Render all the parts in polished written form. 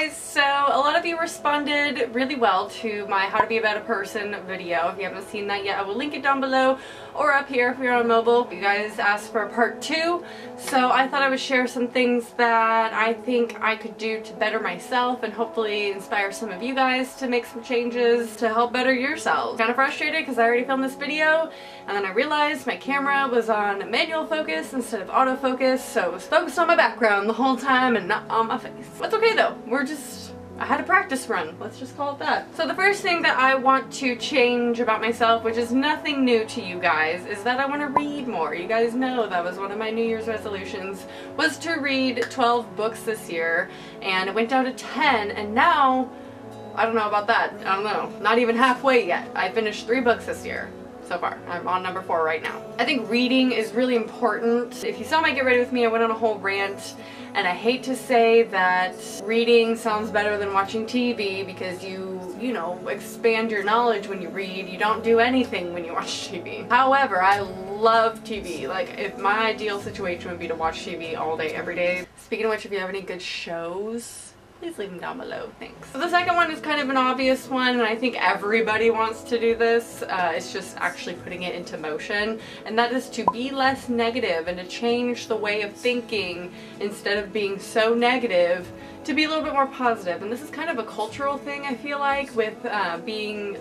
guys, so a lot of you responded really well to my How to Be a Better Person video. If you haven't seen that yet, I will link it down below or up here if you're on mobile. You guys asked for a part 2, so I thought I would share some things that I think I could do to better myself and hopefully inspire some of you guys to make some changes to help better yourselves. Kind of frustrated because I already filmed this video and then I realized my camera was on manual focus instead of autofocus, so it was focused on my background the whole time and not on my face. That's okay though. I had a practice run. Let's just call it that. So the first thing that I want to change about myself, which is nothing new to you guys, is that I want to read more. You guys know that was one of my New Year's resolutions, was to read 12 books this year, and it went down to 10, and now, I don't know about that. I don't know. Not even halfway yet. I finished 3 books this year. So far. I'm on number 4 right now. I think reading is really important. If you saw my Get Ready With Me, I went on a whole rant, and I hate to say that reading sounds better than watching TV because you know, expand your knowledge when you read. You don't do anything when you watch TV. However, I love TV. Like, if my ideal situation would be to watch TV all day, every day. Speaking of which, if you have any good shows, please leave them down below, thanks. So the second one is kind of an obvious one, and I think everybody wants to do this. It's just actually putting it into motion, and that is to be less negative and to change the way of thinking. Instead of being so negative, to be a little bit more positive. And this is kind of a cultural thing, I feel like, with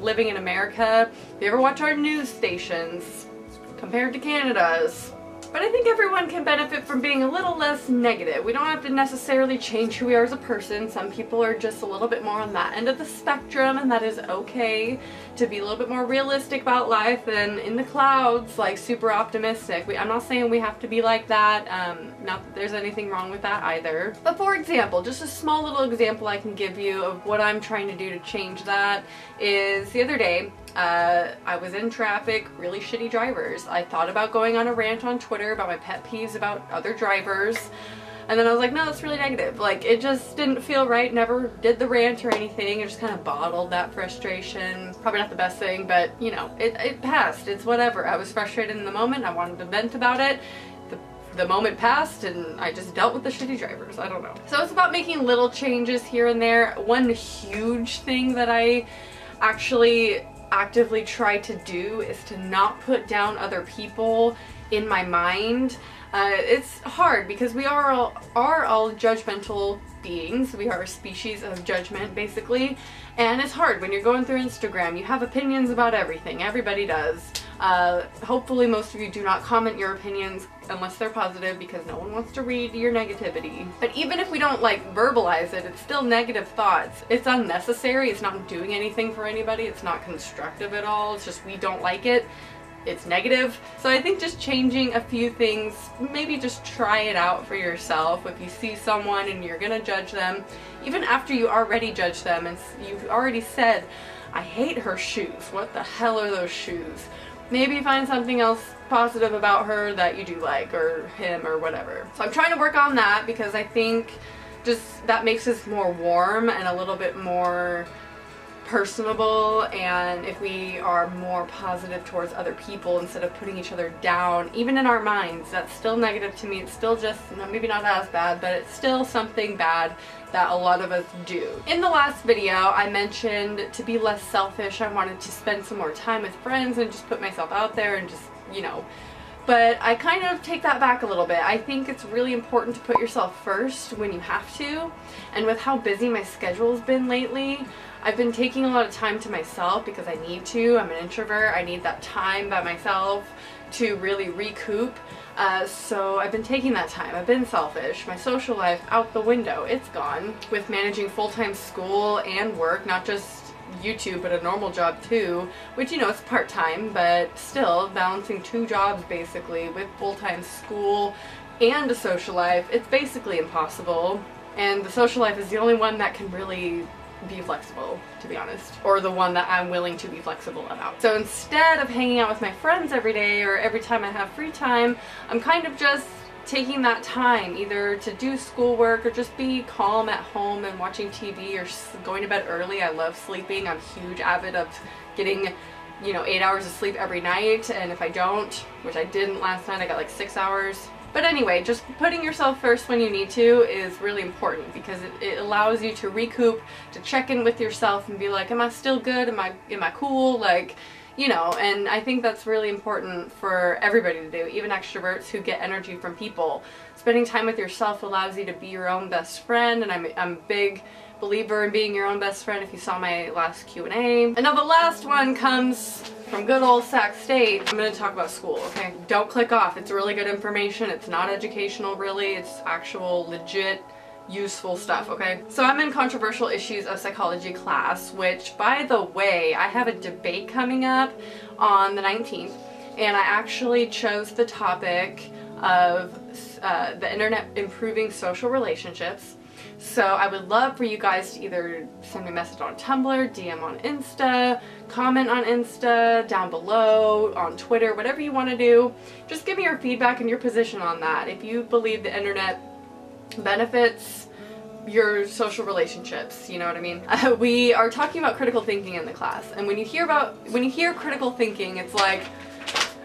living in America. If you ever watch our news stations compared to Canada's, but I think everyone can benefit from being a little less negative. We don't have to necessarily change who we are as a person. Some people are just a little bit more on that end of the spectrum, and that is okay. To be a little bit more realistic about life than in the clouds, like super optimistic. I'm not saying we have to be like that. Not that there's anything wrong with that either. But for example, just a small little example I can give you of what I'm trying to do to change that is the other day, I was in traffic, really shitty drivers. I thought about going on a rant on Twitter about my pet peeves about other drivers, and then I was like, no, that's really negative. Like, it just didn't feel right. Never did the rant or anything. I just kind of bottled that frustration. Probably not the best thing, but you know, it passed. It's whatever. I was frustrated in the moment. I wanted to vent about it. The moment passed and I just dealt with the shitty drivers. I don't know. So it's about making little changes here and there. One huge thing that I actually actively try to do is to not put down other people in my mind. It's hard because we are all judgmental beings. We are a species of judgment, basically, and it's hard when you're going through Instagram. You have opinions about everything. Everybody does. Hopefully most of you do not comment your opinions unless they're positive, because no one wants to read your negativity. But even if we don't like verbalize it, it's still negative thoughts. It's unnecessary. It's not doing anything for anybody. It's not constructive at all. It's just we don't like it. It's negative. So I think just changing a few things, maybe just try it out for yourself. If you see someone and you're gonna judge them, even after you already judged them and you've already said, I hate her shoes, what the hell are those shoes? Maybe find something else positive about her that you do like, or him, or whatever. So I'm trying to work on that because I think just that makes us more warm and a little bit more personable, and if we are more positive towards other people instead of putting each other down, even in our minds, that's still negative to me. It's still just, maybe not as bad, but it's still something bad that a lot of us do. In the last video, I mentioned to be less selfish. I wanted to spend some more time with friends and just put myself out there and just, you know, but I kind of take that back a little bit. I think it's really important to put yourself first when you have to, and with how busy my schedule's been lately, I've been taking a lot of time to myself because I need to. I'm an introvert. I need that time by myself to really recoup. So I've been taking that time. I've been selfish. My social life out the window. It's gone. With managing full-time school and work, not just YouTube, but a normal job too, which, you know, it's part-time, but still balancing 2 jobs basically with full-time school and a social life, it's basically impossible. And the social life is the only one that can really be flexible, to be honest, or the one that I'm willing to be flexible about. So instead of hanging out with my friends every day or every time I have free time, I'm kind of just taking that time either to do schoolwork or just be calm at home and watching TV or going to bed early. I love sleeping. I'm a huge avid of getting, you know, 8 hours of sleep every night, and if I don't, which I didn't last night, I got like 6 hours. But anyway, just putting yourself first when you need to is really important, because it allows you to recoup, to check in with yourself and be like, am I still good? Am I cool? Like, you know, and I think that's really important for everybody to do, even extroverts who get energy from people. Spending time with yourself allows you to be your own best friend, and I'm a big believer in being your own best friend, if you saw my last Q&A. And now the last one comes from good old Sac State. I'm going to talk about school, okay? Don't click off. It's really good information. It's not educational really. It's actual legit useful stuff, okay? So I'm in controversial issues of psychology class, which, by the way, I have a debate coming up on the 19th, and I actually chose the topic of the internet improving social relationships. So I would love for you guys to either send me a message on Tumblr, DM on Insta, comment on Insta, down below, on Twitter, whatever you want to do. Just give me your feedback and your position on that. If you believe the internet benefits your social relationships, you know what I mean? We are talking about critical thinking in the class, and when you hear critical thinking, it's like,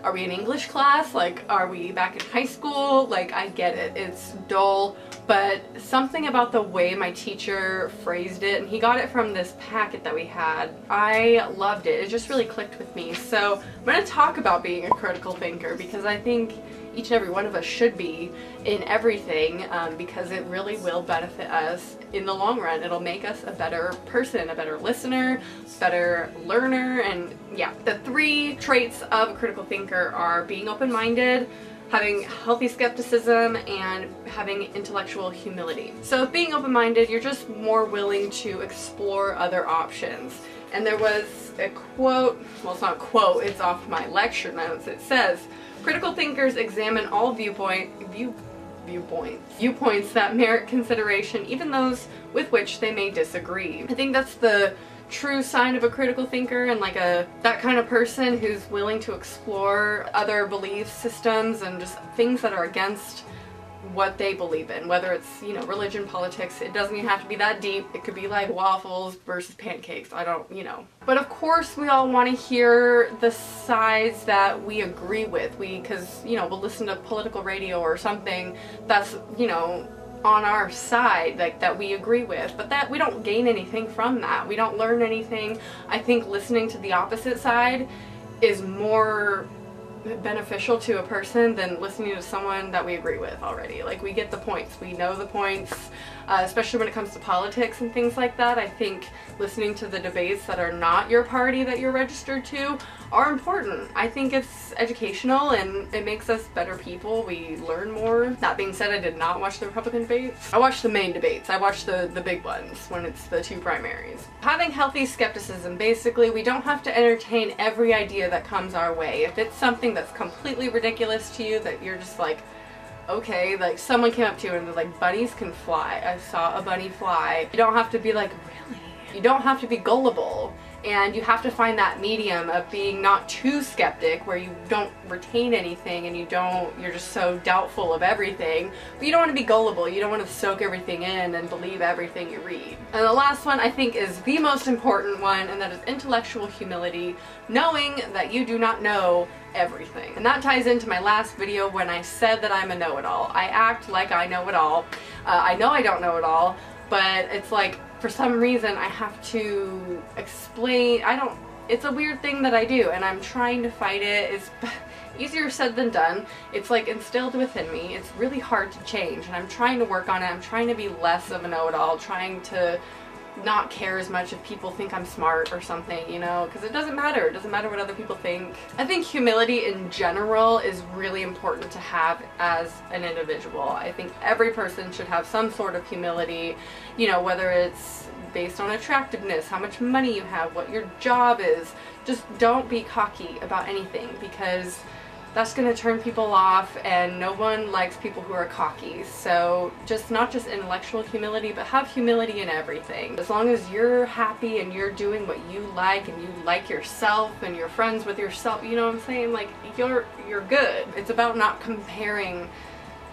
are we in English class? Like, are we back in high school? Like, I get it, it's dull, but something about the way my teacher phrased it, and he got it from this packet that we had, I loved it. It just really clicked with me. So I'm going to talk about being a critical thinker, because I think each and every one of us should be in everything, because it really will benefit us in the long run. It'll make us a better person, a better listener, better learner, and yeah. The 3 traits of a critical thinker are being open-minded, having healthy skepticism, and having intellectual humility. So being open-minded, you're just more willing to explore other options. And there was a quote, well, it's not a quote, it's off my lecture notes. It says, critical thinkers examine all viewpoints that merit consideration, even those with which they may disagree. I think that's the true sign of a critical thinker, and like that kind of person who's willing to explore other belief systems and just things that are against what they believe in, whether it's, you know, religion, politics. It doesn't even have to be that deep. It could be like waffles versus pancakes. I don't, you know. But of course we all want to hear the sides that we agree with. Because, you know, we'll listen to political radio or something that's, you know, on our side, like, that we agree with, but that we don't gain anything from that. We don't learn anything. I think listening to the opposite side is more beneficial to a person than listening to someone that we agree with already. Like, we get the points, we know the points, especially when it comes to politics and things like that. I think listening to the debates that are not your party that you're registered to are important. I think it's educational and it makes us better people. We learn more. That being said, I did not watch the Republican debates. I watched the main debates. I watched the big ones when it's the 2 primaries. Having healthy skepticism, basically, we don't have to entertain every idea that comes our way. If it's something that's completely ridiculous to you, that you're just like, okay, like someone came up to you and was like, bunnies can fly. I saw a bunny fly. You don't have to be like, really? You don't have to be gullible. And you have to find that medium of being not too skeptic, where you don't retain anything and you're just so doubtful of everything. But you don't want to be gullible. You don't want to soak everything in and believe everything you read. And the last one, I think, is the most important one, and that is intellectual humility, knowing that you do not know everything. And that ties into my last video when I said that I'm a know-it-all. I act like I know it all. I know I don't know it all, but it's like, for some reason I have to explain. It's a weird thing that I do, and I'm trying to fight it. It's easier said than done. It's like instilled within me. It's really hard to change, and I'm trying to work on it. I'm trying to be less of a know-it-all, trying to not care as much if people think I'm smart or something, you know, because it doesn't matter. It doesn't matter what other people think. I think humility in general is really important to have as an individual. I think every person should have some sort of humility, you know, whether it's based on attractiveness, how much money you have, what your job is. Just don't be cocky about anything, because that's going to turn people off, and no one likes people who are cocky. So just not just intellectual humility, but have humility in everything. As long as you're happy and you're doing what you like, and you like yourself and you're friends with yourself, you know what I'm saying? Like, you're good. It's about not comparing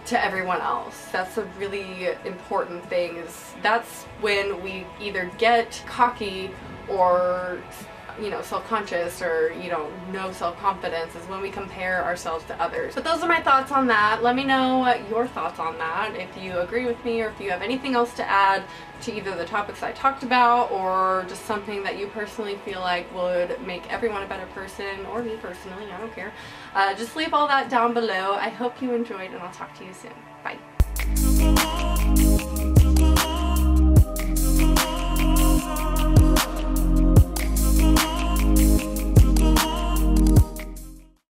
to everyone else. That's a really important thing. Is that's when we either get cocky or you know, self-conscious or, you know, no self-confidence is when we compare ourselves to others. But those are my thoughts on that. Let me know your thoughts on that, if you agree with me or if you have anything else to add to either the topics I talked about or just something that you personally feel like would make everyone a better person, or me personally, I don't care. Just leave all that down below. I hope you enjoyed, and I'll talk to you soon. Bye.